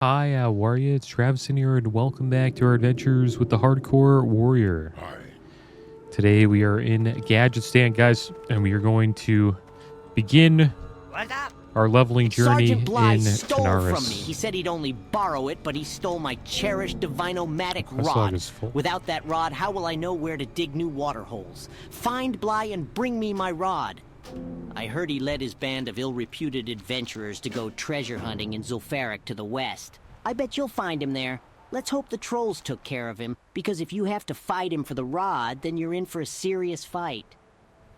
Hi, how are you? It's Travis in here, and welcome back to our adventures with the Hardcore Warrior. Hi. Today we are in Gadgetzan, guys, and we are going to begin our leveling journey Sergeant Bly in stole Tenaris. from me. He said he'd only borrow it, but he stole my cherished Divinomatic Questlog rod. is full. Without that rod, how will I know where to dig new water holes? Find Bly and bring me my rod. I heard he led his band of ill-reputed adventurers to go treasure hunting in Zul'Farrak to the west. I bet you'll find him there. Let's hope the trolls took care of him, because if you have to fight him for the rod, then you're in for a serious fight.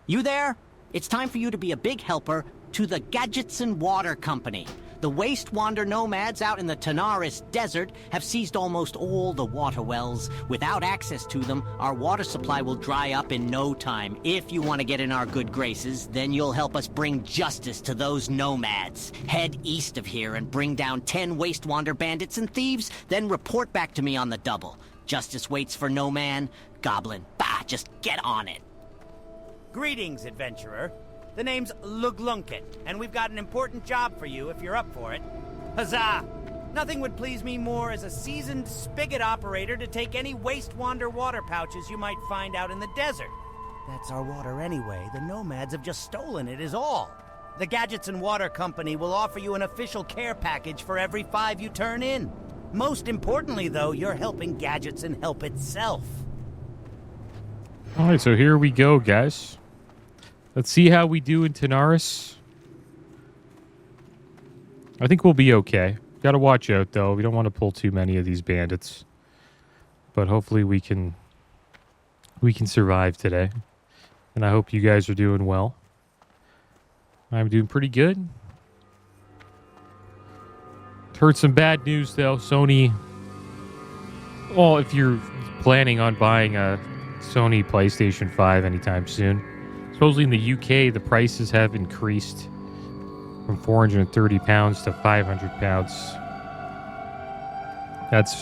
You there? It's time for you to be a big helper to the Gadgetzan Water Company. The Waste Wander nomads out in the Tenaris desert have seized almost all the water wells. Without access to them, our water supply will dry up in no time. If you want to get in our good graces, then you'll help us bring justice to those nomads. Head east of here and bring down 10 Waste Wander bandits and thieves, then report back to me on the double. Justice waits for no man. Goblin, bah, just get on it. Greetings, adventurer. The name's Luglunket, and we've got an important job for you if you're up for it. Huzzah! Nothing would please me more as a seasoned spigot operator to take any Waste Wander water pouches you might find out in the desert. That's our water anyway. The nomads have just stolen it is all. The Gadgetzan Water Company will offer you an official care package for every 5 you turn in. Most importantly, though, you're helping Gadgetzan help itself. All right, so here we go, guys. Let's see how we do in Tenaris. I think we'll be okay. Got to watch out, though. We don't want to pull too many of these bandits. But hopefully we can survive today. And I hope you guys are doing well. I'm doing pretty good. Heard some bad news, though. Sony... Well, if you're planning on buying a Sony PlayStation 5 anytime soon... Supposedly in the UK, the prices have increased from £430 to £500. That's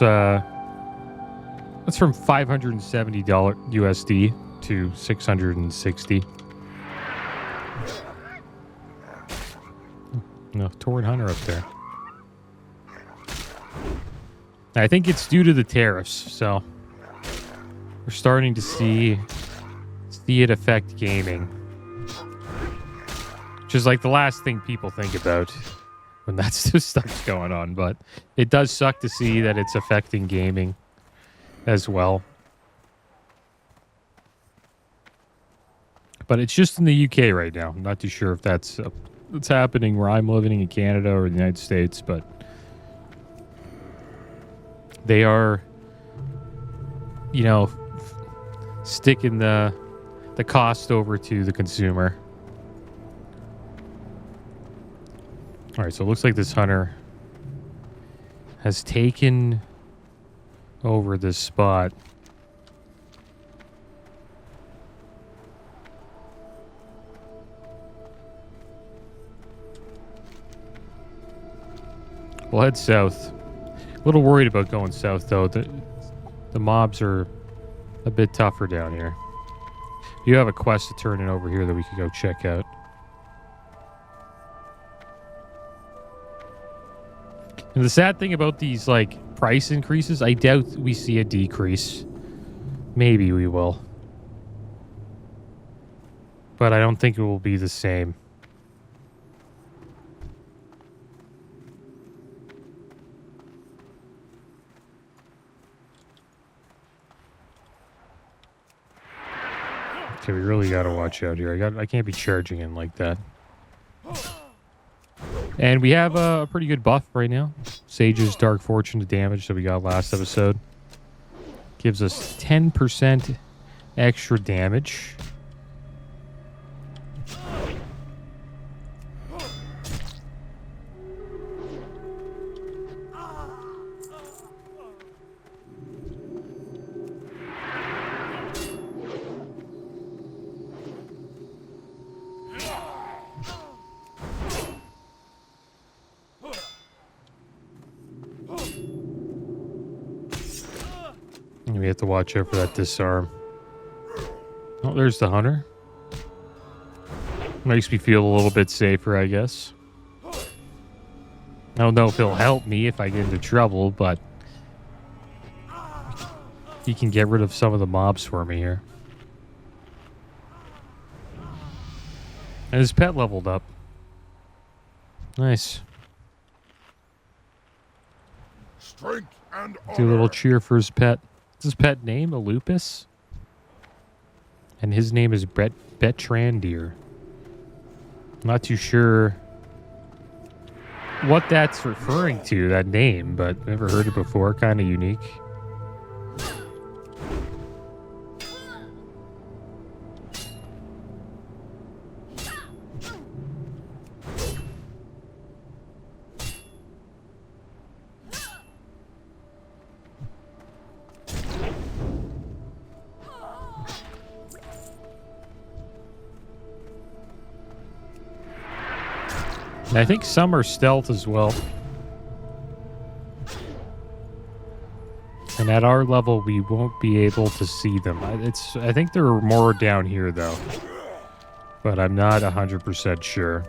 from $570 USD to $660. No, Tauren Hunter up there. I think it's due to the tariffs, so we're starting to see it affect gaming, which is like the last thing people think about when that stuff's going on, but it does suck to see that it's affecting gaming as well. But it's just in the UK right now. I'm not too sure if that's what's happening where I'm living in Canada or the United States, but they are, sticking the cost over to the consumer. All right, so it looks like this hunter has taken over this spot. We'll head south. A little worried about going south, though. The mobs are a bit tougher down here. You have a quest to turn in over here that we could go check out. And the sad thing about these, price increases, I doubt we see a decrease. Maybe we will. But I don't think it will be the same. Okay, we really got to watch out here. I can't be charging in like that. And we have a pretty good buff right now. Sage's Dark Fortune to damage that we got last episode. Gives us 10% extra damage. We have to watch out for that disarm. Oh, there's the hunter. Makes me feel a little bit safer, I guess. don't know if he'll help me if I get into trouble, but he can get rid of some of the mobs for me here. And his pet leveled up. Nice. Strength and Do a little honor. cheer for his pet. What's his pet name? A lupus? And his name is Betrandir. Not too sure what that's referring to, that name, but never heard it before. Kind of unique. And I think some are stealth as well. And at our level, we won't be able to see them. I think there are more down here, though. But I'm not 100% sure.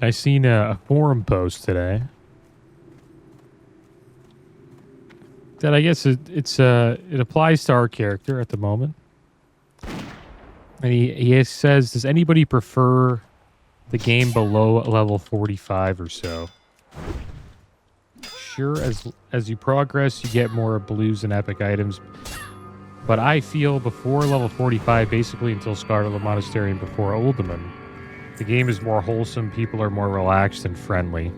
I seen a forum post today that I guess it applies to our character at the moment. And he says, does anybody prefer the game below level 45 or so? Sure, as you progress, you get more blues and epic items. But I feel before level 45, basically until Scarlet Monastery and before Uldaman, the game is more wholesome, people are more relaxed and friendly.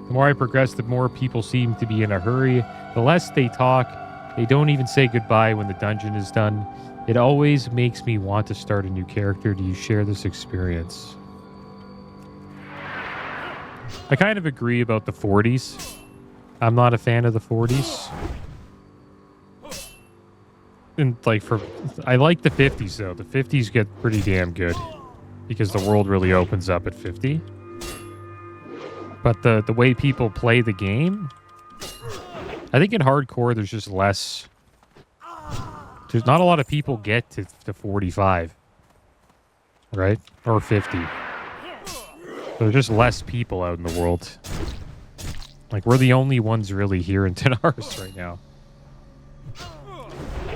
The more I progress, the more people seem to be in a hurry. The less they talk, they don't even say goodbye when the dungeon is done. It always makes me want to start a new character. Do you share this experience? I kind of agree about the 40s. I'm not a fan of the 40s. And I like the 50s though. The 50s get pretty damn good because the world really opens up at 50. But the way people play the game, I think in hardcore there's just less. There's not a lot of people get to 45, right? Or 50. So there's just less people out in the world. Like, we're the only ones really here in Tenaris right now.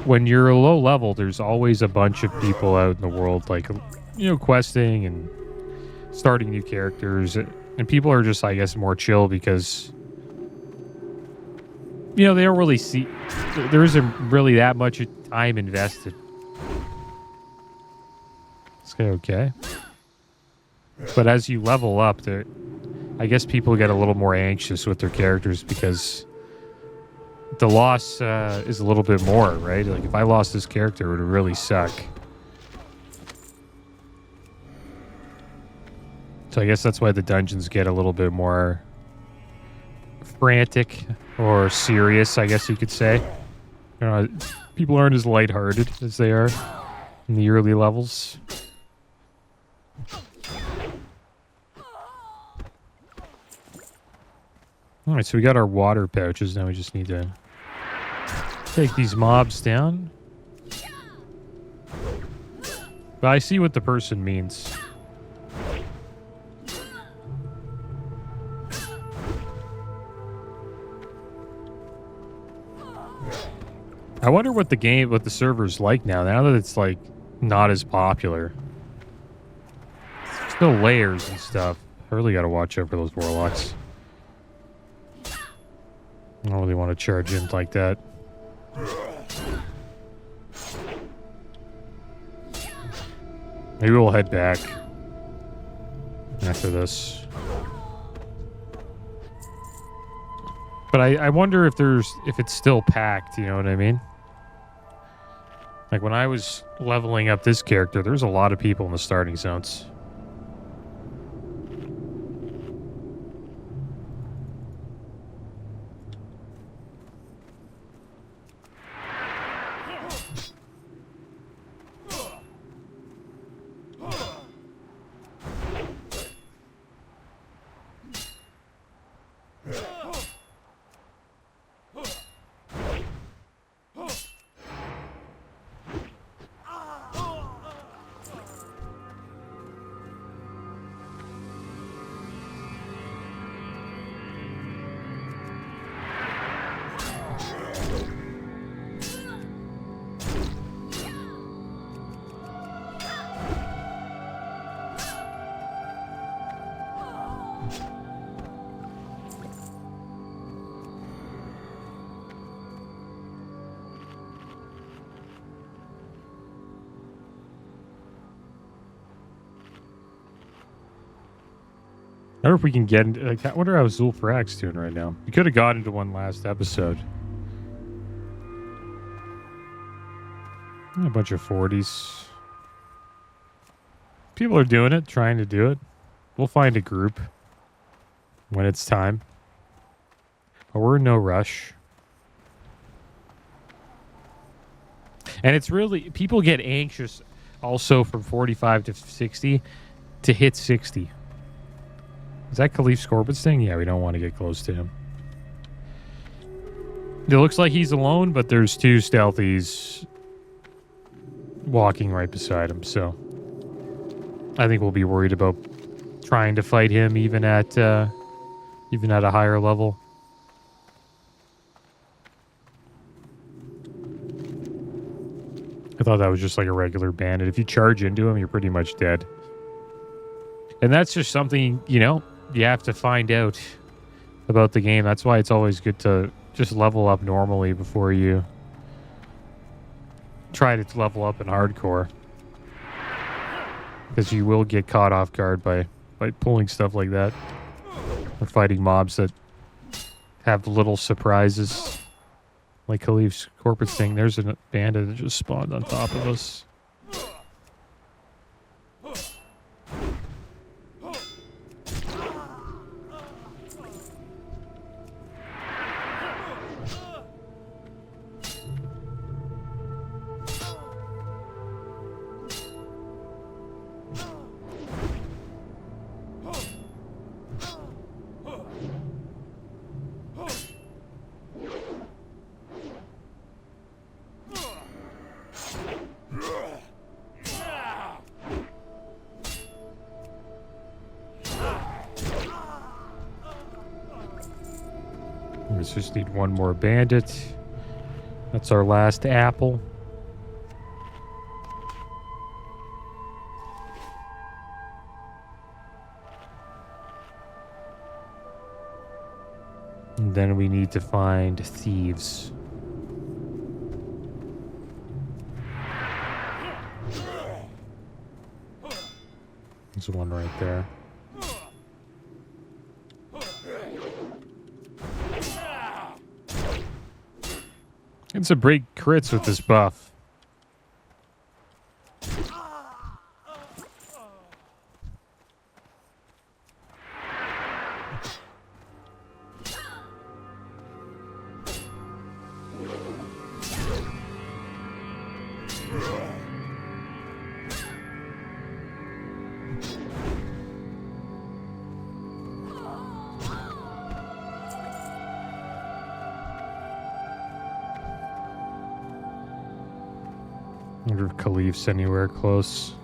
When you're low level, there's always a bunch of people out in the world, like, you know, questing and starting new characters. And people are just, I guess, more chill because, you know, they don't really see... There isn't really that much time invested. It's okay. But as you level up, I guess people get a little more anxious with their characters because the loss is a little bit more, right? Like, if I lost this character, it would really suck. So I guess that's why the dungeons get a little bit more frantic or serious, I guess you could say. You know, people aren't as lighthearted as they are in the early levels. Alright, so we got our water pouches. Now we just need to take these mobs down. But I see what the person means. I wonder what the server's like now that it's like not as popular. Still layers and stuff. I really gotta watch out for those warlocks. I don't really want to charge in like that. Maybe we'll head back after this. But I wonder if it's still packed, you know what I mean? Like when I was leveling up this character, there's a lot of people in the starting zones. I wonder if we can get into... Like, I wonder how Zul'Farrak's doing right now. We could have got into one last episode. A bunch of 40s. People are doing it, trying to do it. We'll find a group when it's time. But we're in no rush. And it's really... People get anxious also from 45 to 60 to hit 60. Is that Khalif Scorpions thing? Yeah, we don't want to get close to him. It looks like he's alone, but there's two stealthies walking right beside him, so I think we'll be worried about trying to fight him even at a higher level. I thought that was just like a regular bandit. If you charge into him, you're pretty much dead. And that's just something, you know, you have to find out about the game. That's why it's always good to just level up normally before you try to level up in hardcore. Because you will get caught off guard by pulling stuff like that. Or fighting mobs that have little surprises. Like Khalif's corporate thing. There's a bandit that just spawned on top of us. Let's just need one more bandit. That's our last apple. And then we need to find thieves. There's one right there. It's a break crits with this buff. I wonder if Khalif's anywhere close.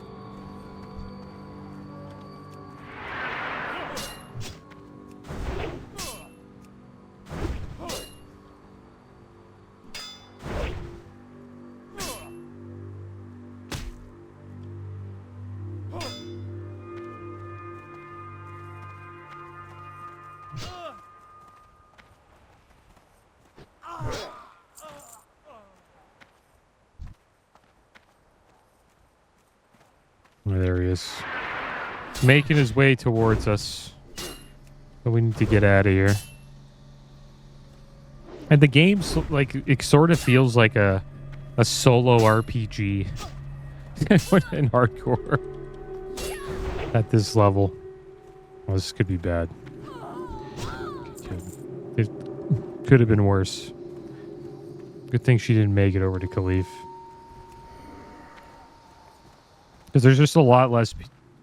There he is. Making his way towards us. But we need to get out of here. And the game's like, it sort of feels like a solo RPG in hardcore at this level. Well, this could be bad. It could have been worse. Good thing she didn't make it over to Khalif. Because there's just a lot less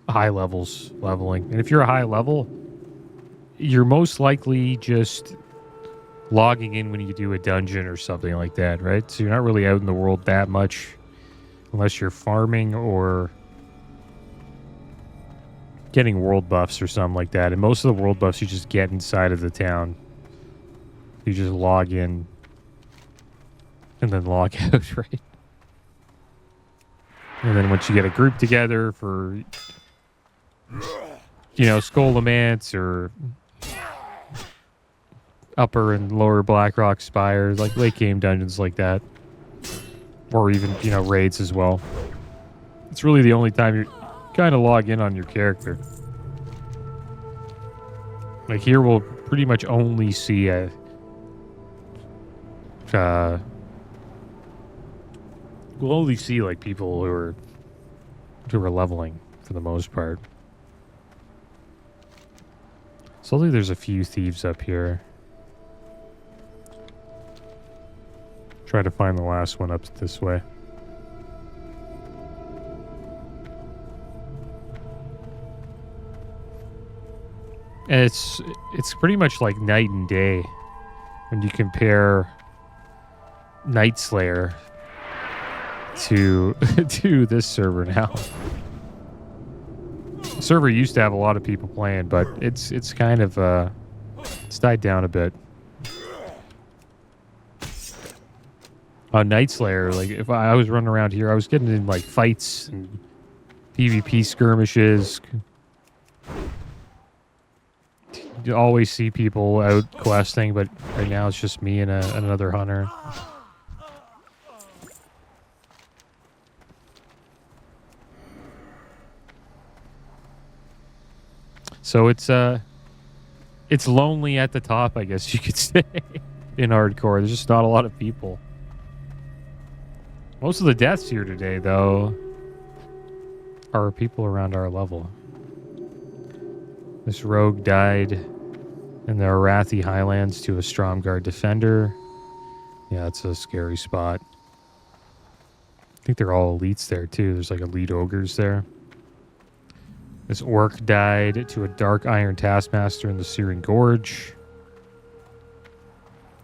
high levels leveling. And if you're a high level, you're most likely just logging in when you do a dungeon or something like that, right? So you're not really out in the world that much unless you're farming or getting world buffs or something like that. And most of the world buffs you just get inside of the town. You just log in and then log out, right? And then once you get a group together for, you know, Skolamance or upper and lower Blackrock Spires, like late game dungeons like that, or even, you know, raids as well. It's really the only time you kind of log in on your character. Like here we'll pretty much only see a we'll only see like people who are leveling for the most part. So I think there's a few thieves up here. Try to find the last one up this way. And it's pretty much like night and day when you compare Night Slayer to to this server now. The server used to have a lot of people playing, but it's kind of it's died down a bit. On Night Slayer, like if I was running around here, I was getting in like fights and PvP skirmishes. You always see people out questing, but right now it's just me and another hunter. So it's lonely at the top, I guess you could say, in hardcore. There's just not a lot of people. Most of the deaths here today, though, are people around our level. This rogue died in the Arathi Highlands to a Stromguard defender. Yeah, it's a scary spot. I think they're all elites there, too. There's like elite ogres there. This orc died to a Dark Iron Taskmaster in the Searing Gorge.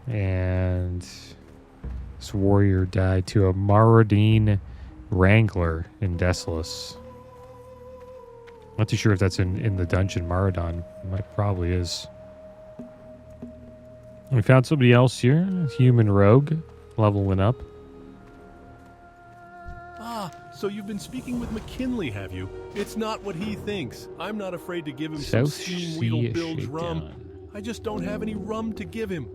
And this warrior died to a Marodine Wrangler in Desolus. Not too sure if that's in the dungeon Maradon. It probably is. We found somebody else here. Human rogue. Level went up. Ah, so you've been speaking with McKinley, have you? It's not what he thinks. I'm not afraid to give him some Steam Weedle Bilge rum. I just don't have any rum to give him.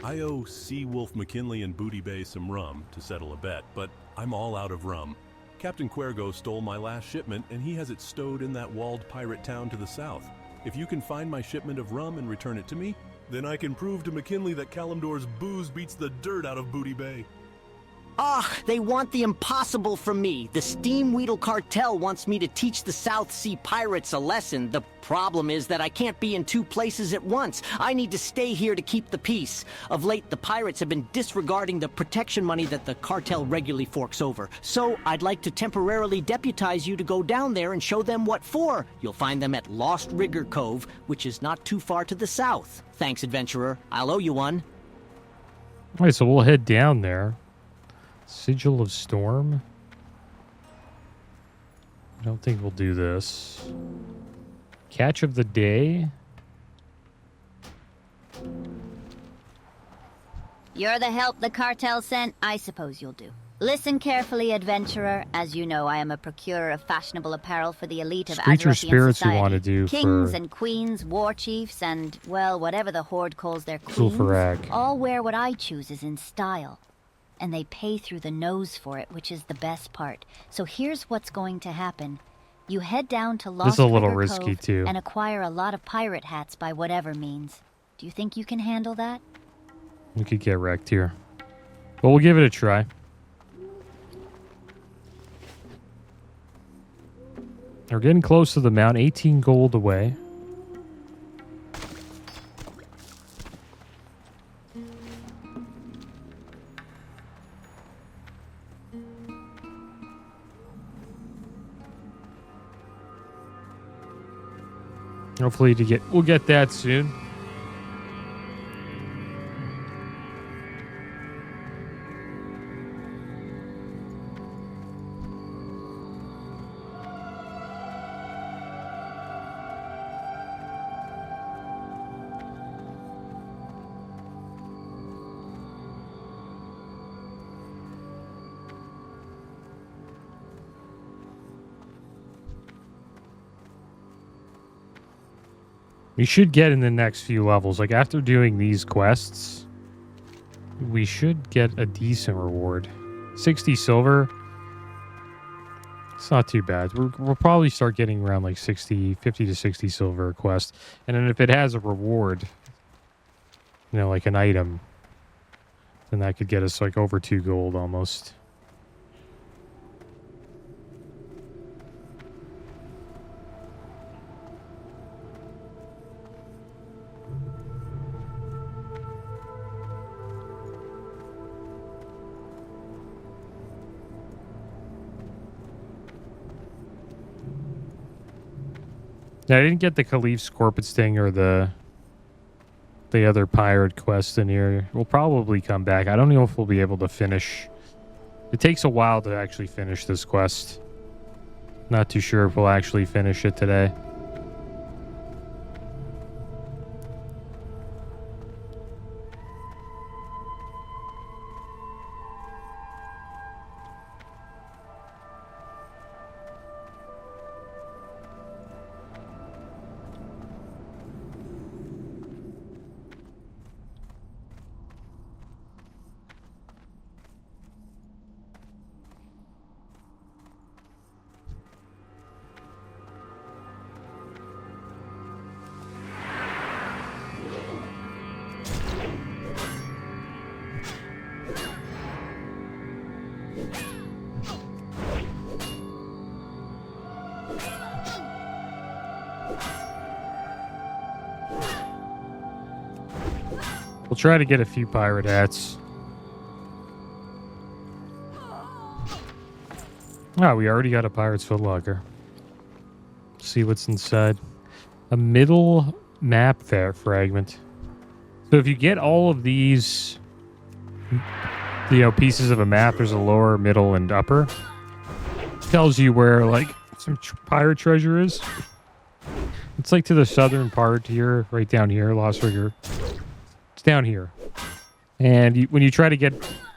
I owe Sea Wolf McKinley and Booty Bay some rum to settle a bet, but I'm all out of rum. Captain Cuergo stole my last shipment, and he has it stowed in that walled pirate town to the south. If you can find my shipment of rum and return it to me, then I can prove to McKinley that Kalimdor's booze beats the dirt out of Booty Bay. Ugh, they want the impossible from me. The Steam Weedle Cartel wants me to teach the South Sea pirates a lesson. The problem is that I can't be in two places at once. I need to stay here to keep the peace. Of late, the pirates have been disregarding the protection money that the cartel regularly forks over. So, I'd like to temporarily deputize you to go down there and show them what for. You'll find them at Lost Rigger Cove, which is not too far to the south. Thanks, adventurer. I'll owe you one. All right, so we'll head down there. Sigil of Storm. I don't think we'll do this. Catch of the Day. You're the help the cartel sent, I suppose you'll do. Listen carefully, adventurer. As you know, I am a procurer of fashionable apparel for the elite of Creature Azerothian spirits society. we want to do Kings for and queens, war chiefs, and, well, whatever the Horde calls their queens, Zul'Farrak. all wear what I choose is in style. And they pay through the nose for it, which is the best part. So here's what's going to happen. You head down to Lost This is a little Rigger risky, Cove too. and acquire a lot of pirate hats by whatever means. Do you think you can handle that? We could get wrecked here. But we'll give it a try. We're getting close to the mount. 18 gold away. Hopefully we'll get that soon. We should get in the next few levels. Like, after doing these quests, we should get a decent reward. 60 silver. It's not too bad. We'll probably start getting around like 50 to 60 silver a quest. And then if it has a reward, you know, like an item, then that could get us like over 2 gold almost. Yeah, I didn't get the Caliph's Corporate Sting or the other pirate quest in here. We'll probably come back. I don't know if we'll be able to finish. It takes a while to actually finish this quest. Not too sure if we'll actually finish it today. We'll try to get a few pirate hats. Oh, we already got a pirate's footlocker. See what's inside. A middle map fragment. So if you get all of these, you know, pieces of a map, there's a lower, middle, and upper. Tells you where, like, some pirate treasure is. It's like to the southern part here, right down here, Lost Rigger. Down here, and when you try to get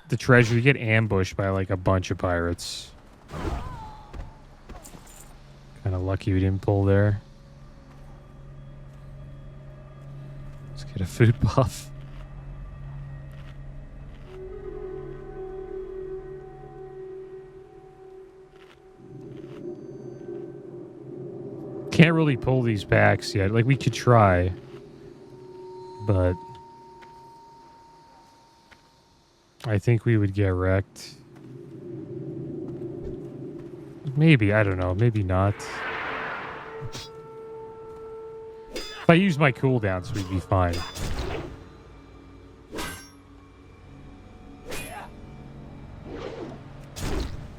the treasure, you get ambushed by like a bunch of pirates. Kind of lucky we didn't pull there. Let's get a food buff. Can't really pull these packs yet. Like, we could try, but I think we would get wrecked. Maybe, I don't know. Maybe not. If I use my cooldowns, we'd be fine.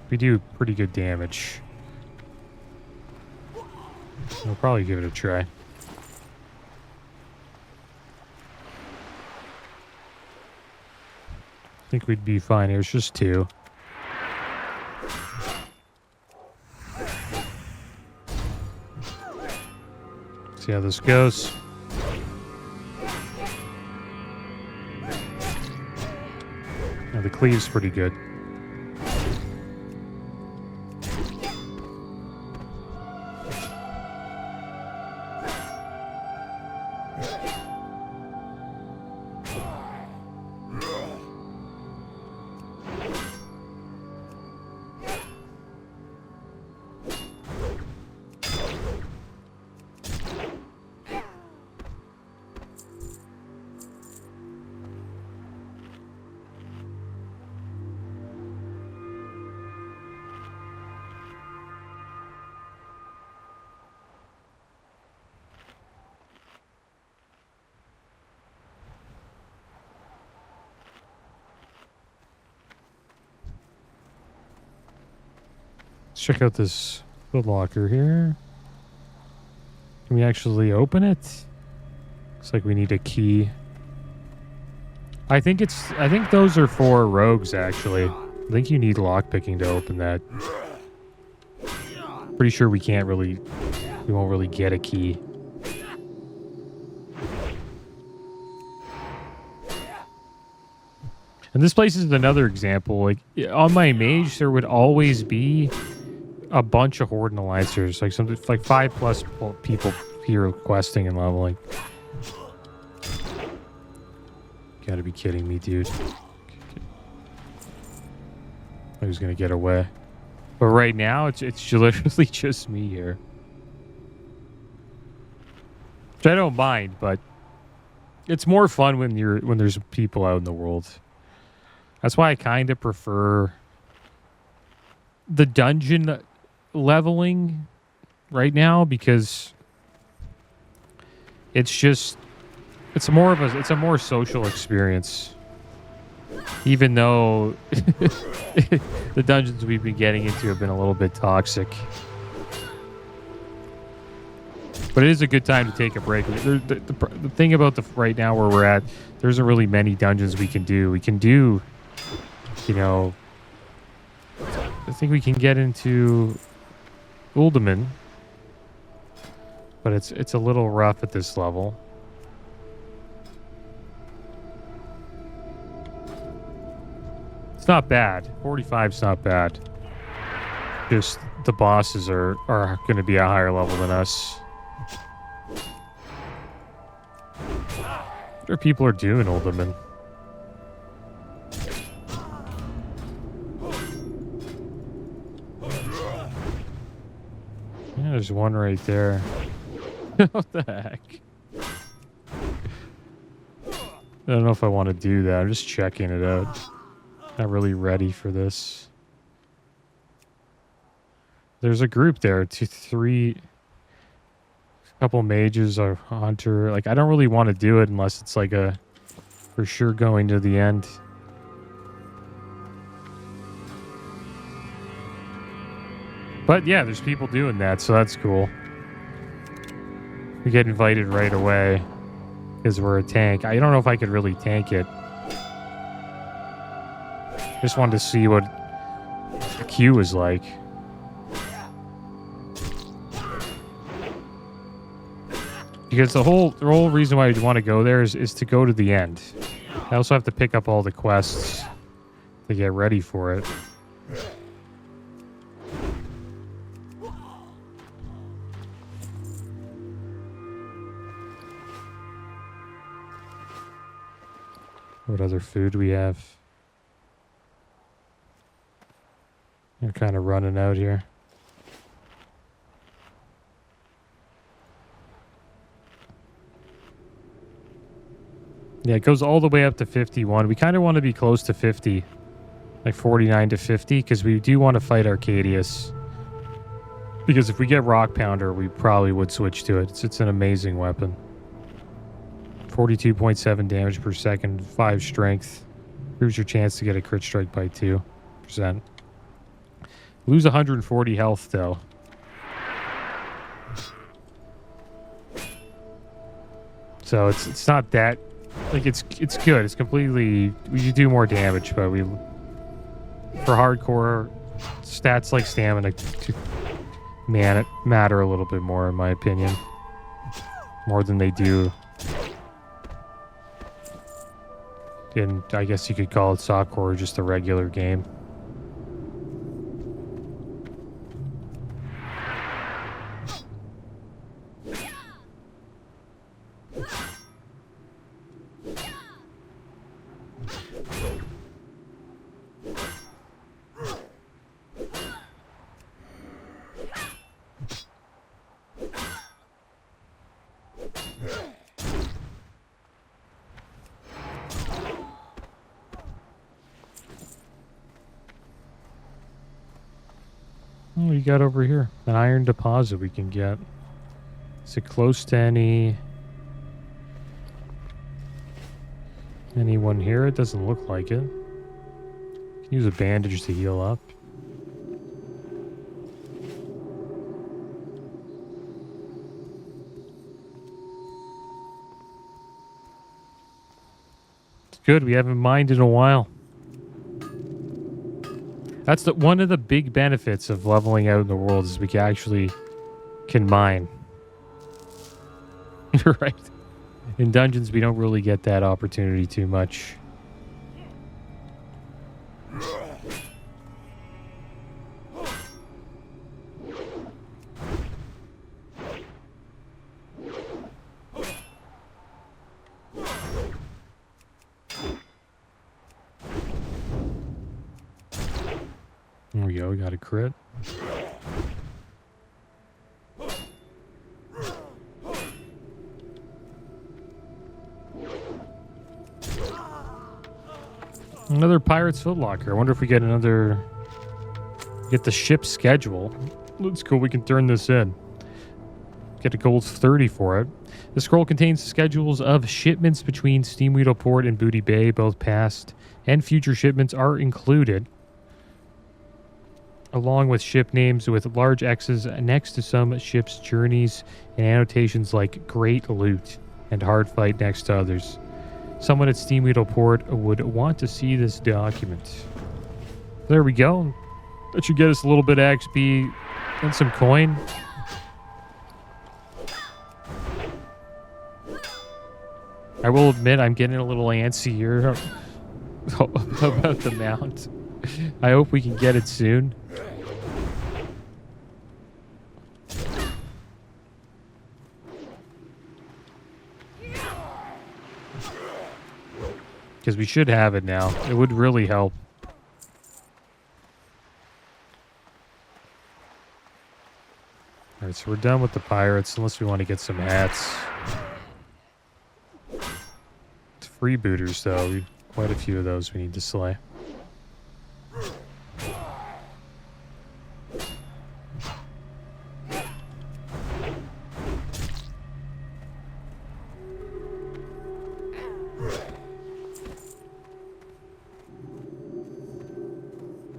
We do pretty good damage. We'll probably give it a try. I think we'd be fine. There's just 2. See how this goes. Now the cleave's pretty good. Let's check out this locker here. Can we actually open it? Looks like we need a key. I think those are for rogues, actually. I think you need lockpicking to open that. Pretty sure we won't really get a key. And this place is another example. Like, on my mage, there would always be a bunch of Horde and Alliancers, like something like 5+ people here questing and leveling. Gotta be kidding me, dude. I was gonna get away. But right now, it's literally just me here. Which I don't mind, but it's more fun when there's people out in the world. That's why I kind of prefer the dungeon leveling right now, because it's a more social experience. Even though the dungeons we've been getting into have been a little bit toxic. But it is a good time to take a break. The thing about right now where we're at, there isn't really many dungeons we can do. We can do, you know, I think we can get into Uldaman. But it's a little rough at this level. Not bad. 45's not bad. Just the bosses are going to be a higher level than us. What are people doing, Uldaman? Yeah, there's one right there. What the heck? I don't know if I want to do that. I'm just checking it out. Not really ready for this. There's a group there. 2, 3. A couple mages, a hunter. Like, I don't really want to do it unless it's like a for sure going to the end. But yeah, there's people doing that, so that's cool. We get invited right away because we're a tank. I don't know if I could really tank it. Just wanted to see what the queue was like. Because the whole reason why you want to go there is to go to the end. I also have to pick up all the quests to get ready for it. What other food we have? We're kind of running out here. Yeah, it goes all the way up to 51. We kind of want to be close to 50. Like 49 to 50, because we do want to fight Arcadius. Because if we get Rock Pounder, we probably would switch to it. It's an amazing weapon. 42.7 damage per second, 5 strength. Improves your chance to get a crit strike by 2%. Lose 140 health, though. So it's not that... Like, it's good. It's completely... We should do more damage, but we... For hardcore, stats like stamina matter a little bit more, in my opinion. More than they do in, I guess you could call it soccer or just a regular game. What do you got over here? An iron deposit we can get. Is it close to anyone here? It doesn't look like it. Can use a bandage to heal up. It's good. We haven't mined in a while. That's one of the big benefits of leveling out in the world is we actually can mine. Right. In dungeons, we don't really get that opportunity too much. There we go, we got a crit. Another Pirate's Footlocker. I wonder if we get another... Get the ship schedule. Let's go. We can turn this in. Get a gold 30 for it. The scroll contains schedules of shipments between Steamweedle Port and Booty Bay. Both past and future shipments are included, along with ship names with large X's next to some ships' journeys and annotations like Great Loot and Hard Fight next to others. Someone at Steamweedle Port would want to see this document. There we go. That should get us a little bit of XP and some coin. I will admit I'm getting a little antsy here about the mount. I hope we can get it soon. Because we should have it now. It would really help. Alright, so we're done with the pirates, unless we want to get some hats. It's freebooters, though. Quite a few of those we need to slay.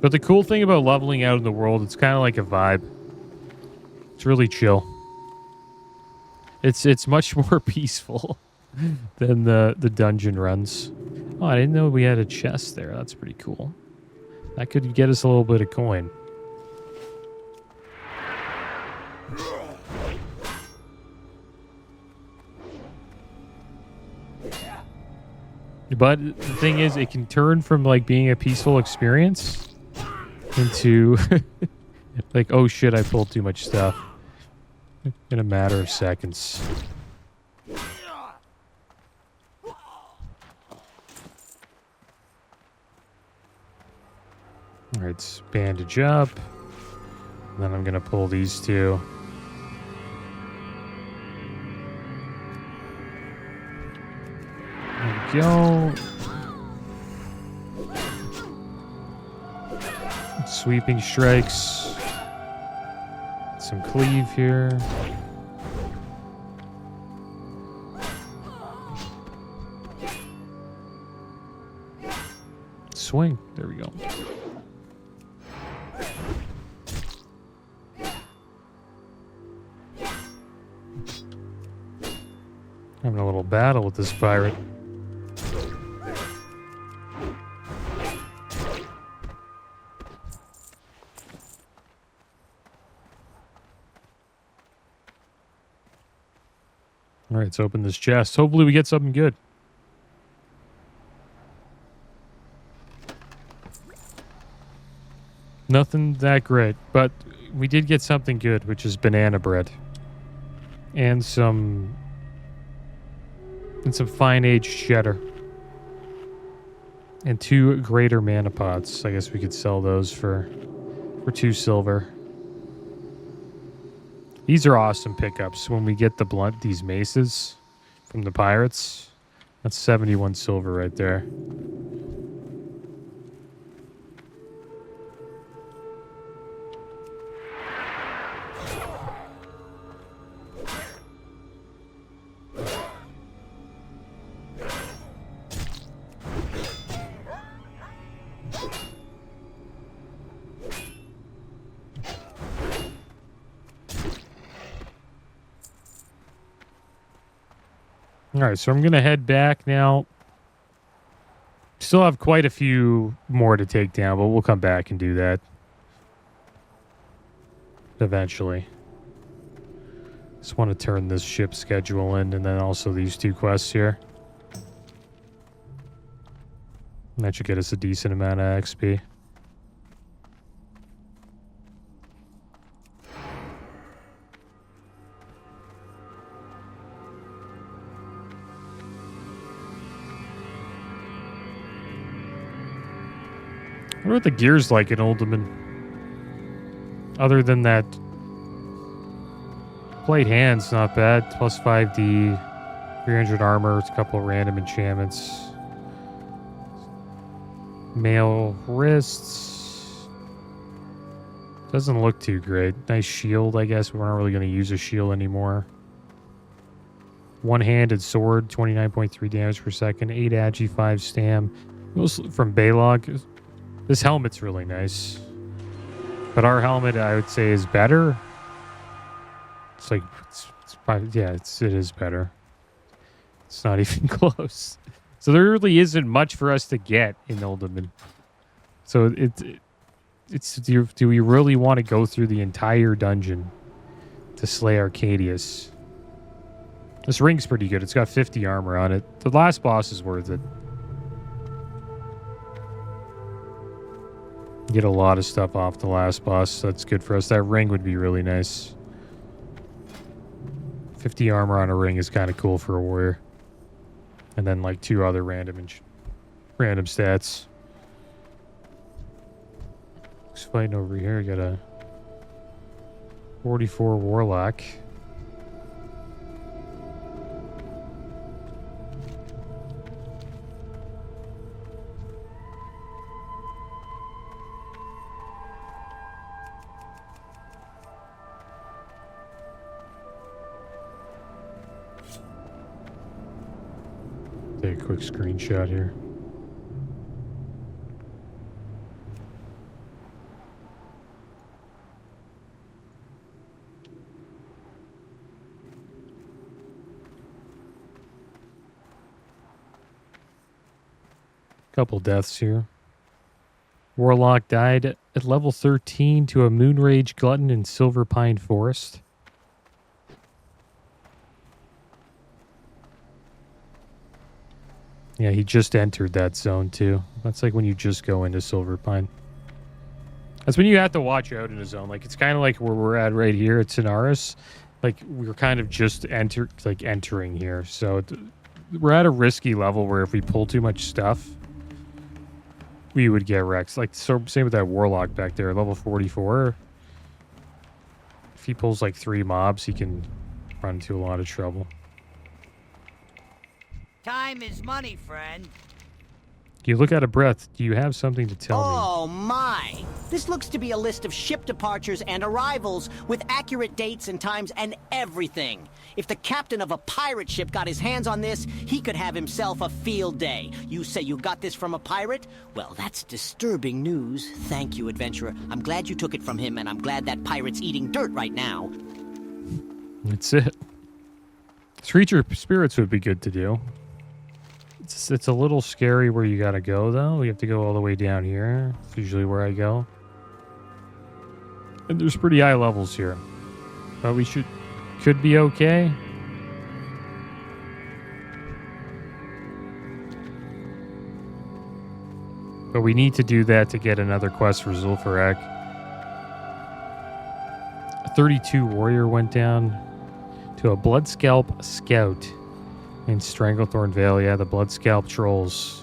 But the cool thing about leveling out in the world, it's kind of like a vibe. It's really chill. It's much more peaceful than the dungeon runs. Oh, I didn't know we had a chest there. That's pretty cool. That could get us a little bit of coin. But the thing is, it can turn from like being a peaceful experience into like, oh shit, I pulled too much stuff in a matter of seconds. All right, bandage up. And then I'm gonna pull these two. There we go. Sweeping strikes. Some cleave here. Swing. There we go. Having a little battle with this pirate. All right, let's open this chest. Hopefully we get something good. Nothing that great, but we did get something good, which is banana bread. And some fine aged cheddar. And 2 greater mana pots. I guess we could sell those for 2 silver. These are awesome pickups when we get these maces from the pirates. That's 71 silver right there. All right, so I'm going to head back now. Still have quite a few more to take down, but we'll come back and do that eventually. Just want to turn this ship schedule in, and then also these 2 quests here. And that should get us a decent amount of XP. I wonder what the gear's like in Uldaman. Other than that, plate hand's not bad. Plus 5D, 300 armor, it's a couple of random enchantments. Mail wrists. Doesn't look too great. Nice shield, I guess. We're not really going to use a shield anymore. One-handed sword, 29.3 damage per second. 8 agi, 5 stam. Mostly from Baylog. This helmet's really nice. But our helmet, I would say, is better. It's like, it's probably, yeah, it is better. It's not even close. So there really isn't much for us to get in Uldaman. So do we really want to go through the entire dungeon to slay Arcadius? This ring's pretty good. It's got 50 armor on it. The last boss is worth it. Get a lot of stuff off the last boss. So that's good for us. That ring would be really nice. 50 armor on a ring is kind of cool for a warrior. And then like 2 other random stats. Looks fighting over here. Got a 44 warlock. Take a quick screenshot here. Couple deaths here. Warlock died at level 13 to a Moonrage Glutton in Silver Pine Forest. Yeah, he just entered that zone too. That's like when you just go into Silver Pine. That's when you have to watch out in a zone. Like, it's kind of like where we're at right here at Tenaris. Like, we're kind of just entering here. So we're at a risky level where if we pull too much stuff, we would get wrecked. Like, so same with that Warlock back there, level 44. If he pulls like 3 mobs, he can run into a lot of trouble. Time is money, friend. You look out of breath. Do you have something to tell me? Oh my! This looks to be a list of ship departures and arrivals with accurate dates and times and everything. If the captain of a pirate ship got his hands on this, he could have himself a field day. You say you got this from a pirate? Well, that's disturbing news. Thank you, adventurer. I'm glad you took it from him, and I'm glad that pirate's eating dirt right now. That's it. Creature spirits would be good to do. It's a little scary where you gotta go, though. We have to go all the way down here. It's usually where I go. And there's pretty high levels here. But we could be okay. But we need to do that to get another quest for Zul'Farrak. A 32 warrior went down to a Bloodscalp scout in Stranglethorn Vale. Yeah, the Bloodscalp trolls.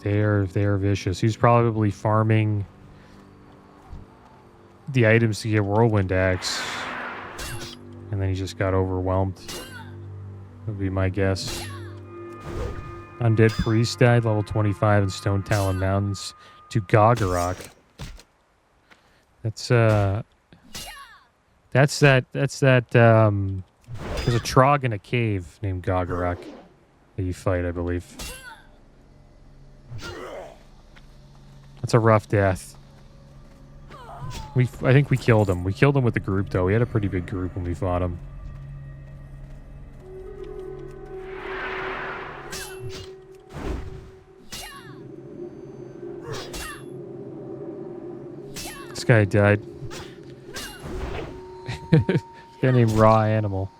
They are vicious. He's probably farming the items to get Whirlwind Axe. And then he just got overwhelmed. Would be my guess. Undead Priest died, level 25 in Stone Talon Mountains, to Gogorok. That's that there's a Trog in a cave named Gogorok that you fight, I believe. That's a rough death. I think we killed him. We killed him with the group, though. We had a pretty big group when we fought him. This guy died. This guy named Raw Animal.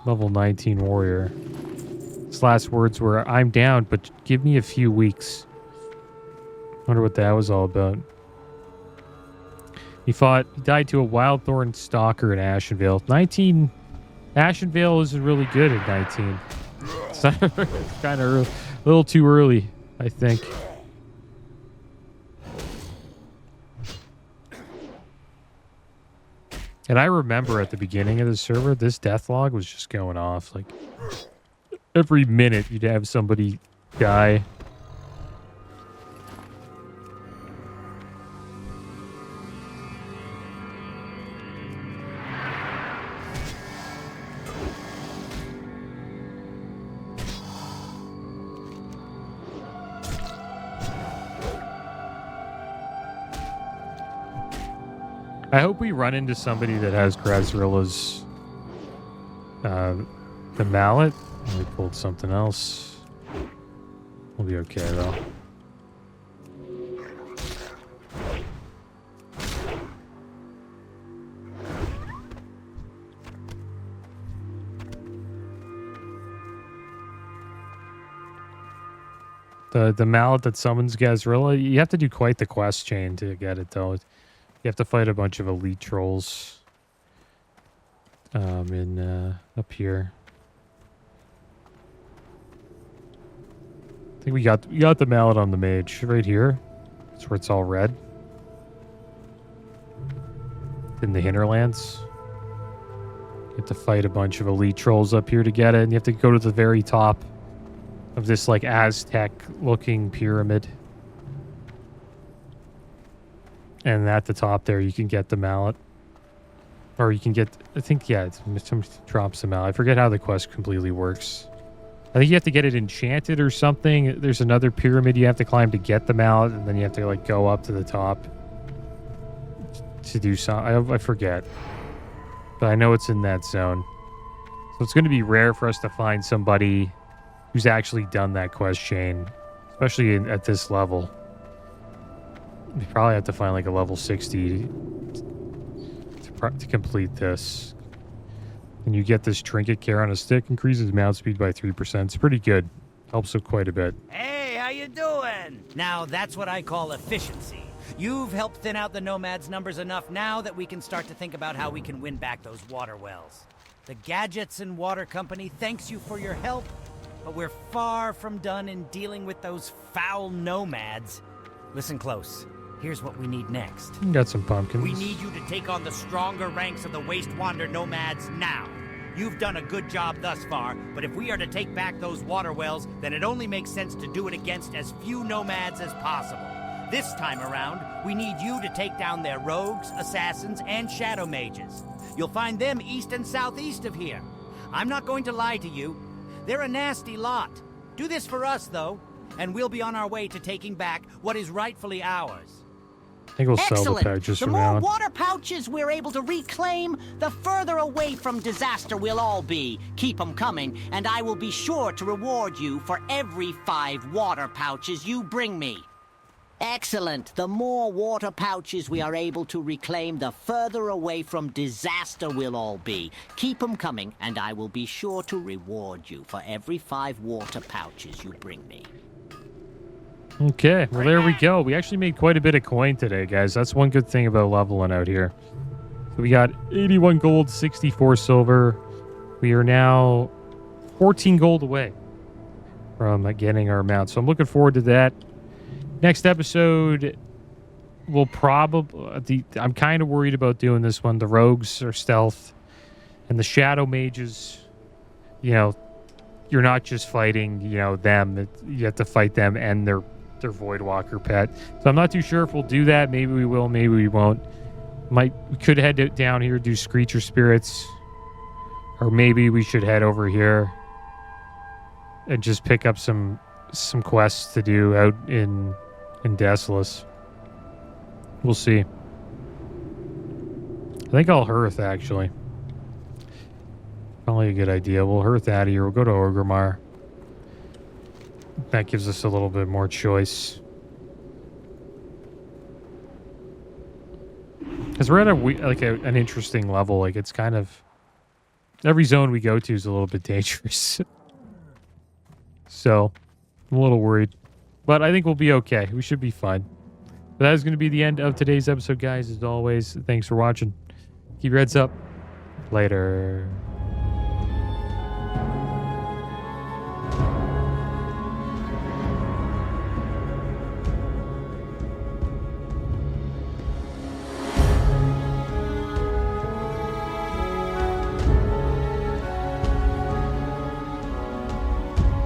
Level 19 warrior. His last words were, "I'm down, but give me a few weeks." Wonder what that was all about. He died to a Wildthorn Stalker in Ashenvale. 19. Ashenvale isn't really good at 19. It's kind of a little too early, I think. And I remember at the beginning of the server, this Deathlog was just going off. Like, every minute you'd have somebody die. I hope we run into somebody that has Grazrilla's the mallet. We pulled something else. We'll be okay though. The mallet that summons Gazrilla, you have to do quite the quest chain to get it though. You have to fight a bunch of elite trolls up here. I think we got the mallet on the mage right here. That's where it's all red. In the hinterlands. You have to fight a bunch of elite trolls up here to get it, and you have to go to the very top of this like Aztec looking pyramid. And at the top there, you can get the mallet. Or you can get, I think, yeah, somebody drops the mallet. I forget how the quest completely works. I think you have to get it enchanted or something. There's another pyramid you have to climb to get the mallet, and then you have to, like, go up to the top to do something. I forget. But I know it's in that zone. So it's going to be rare for us to find somebody who's actually done that quest chain, especially at this level. We probably have to find like a level 60 to complete this. And you get this trinket care on a stick, increases mount speed by 3%. It's pretty good. Helps it quite a bit. Hey, how you doing? Now that's what I call efficiency. You've helped thin out the Nomads' numbers enough now that we can start to think about how we can win back those water wells. The Gadgetzan Water Company thanks you for your help, but we're far from done in dealing with those foul Nomads. Listen close. Here's what we need next. Got some pumpkins. We need you to take on the stronger ranks of the Wastewander Nomads now. You've done a good job thus far, but if we are to take back those water wells, then it only makes sense to do it against as few Nomads as possible. This time around, we need you to take down their rogues, assassins, and shadow mages. You'll find them east and southeast of here. I'm not going to lie to you. They're a nasty lot. Do this for us, though, and we'll be on our way to taking back what is rightfully ours. I think we'll sell the pouches The from more now on. water pouches we're able to reclaim, the further away from disaster we'll all be. Keep them coming, and I will be sure to reward you for every 5 water pouches you bring me. Excellent. The more water pouches we are able to reclaim, the further away from disaster we'll all be. Keep them coming, and I will be sure to reward you for every 5 water pouches you bring me. Okay, well there we go. We actually made quite a bit of coin today, guys. That's one good thing about leveling out here. So we got 81 gold, 64 silver. We are now 14 gold away from getting our mount. So I'm looking forward to that. Next episode, we'll probably... I'm kind of worried about doing this one. The rogues are stealth. And the shadow mages, you know, you're not just fighting, you know, them. You have to fight them and their Voidwalker pet. So I'm not too sure if we'll do that. Maybe we will, maybe we won't. We could head down here, do Screecher Spirits. Or maybe we should head over here and just pick up some quests to do out in Desolus. We'll see. I think I'll Hearth, actually. Probably a good idea. We'll Hearth out of here. We'll go to Orgrimmar. That gives us a little bit more choice. Because we're at an interesting level. Like, it's kind of... Every zone we go to is a little bit dangerous. So, I'm a little worried. But I think we'll be okay. We should be fine. But that is going to be the end of today's episode, guys. As always, thanks for watching. Keep your heads up. Later.